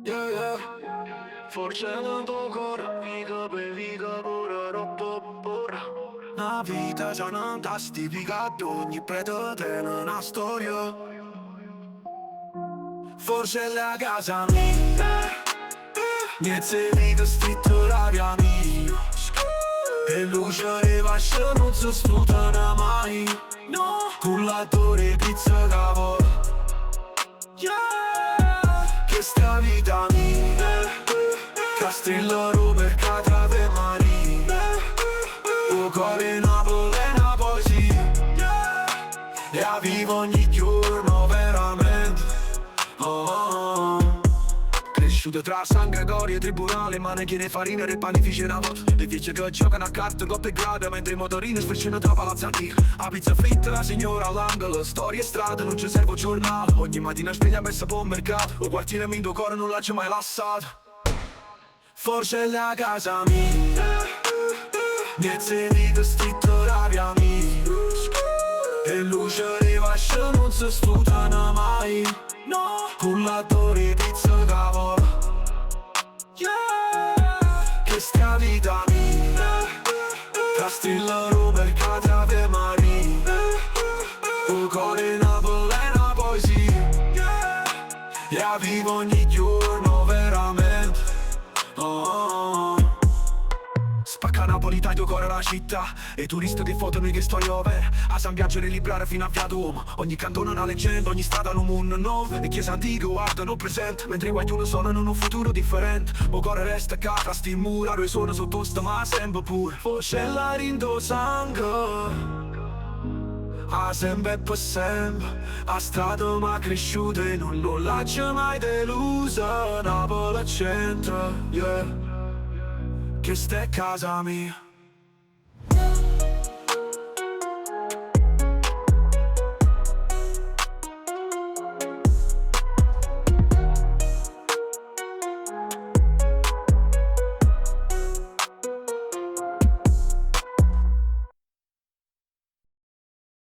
Yeah, yeah. Forse non poco vita per vita, pure troppo pura. Una vita già non da stipicato, ogni prete tiene una storia. Forse è la casa mia, niente vita scrittoraria mia. E luce e vasce non si sfruttano mai. No, cullatore pizza cavo. Yeah, che sta vita mia, Castello per Catrave Marina. O cuore Napoli è una poesia. E la vivo ogni giorno veramente. Oh, oh, oh. Cresciuto tra San Gregorio e Tribunale, maneghiere, farina e panifici una volta. Le fiche che giocano a carte, coppe e grade, mentre i motorini sfrecciano tra palazzi antichi. A pizza fritta, la signora all'angolo, storie e strade, non ci serve un giornale. Ogni mattina sveglia messa per un mercato, o quartiere mio cuore non l'ha mai lasciato. Forse è la casa mia, niente vita scrittoraria mia. E luce e vasce non si sfruttano mai. No, cullatore pizza cavo. Yeah, che sta vita mia, Castello per Catrave Marina. O cuore Napoli è una poesia. Yeah, e la vivo ogni giorno veramente. Oh, oh, oh. Spacca Napoli, dai tuo cuore alla città. E turisti che fotano che storia vera. A San Biagio librare fino a Via Duomo. Ogni cantone una leggenda, ogni strada un mondo nuovo. E chiesa antica guardano il presente, mentre qualcuno suonano un futuro differente. O cuore resta cara, sti mura, lui suona sotto sta ma sempre pure. Forse la rindo sangue, a sempre e per sempre. A strada ma cresciuta e non l'ha mai delusa. Napoli al centro, yeah, che sta è casa mia.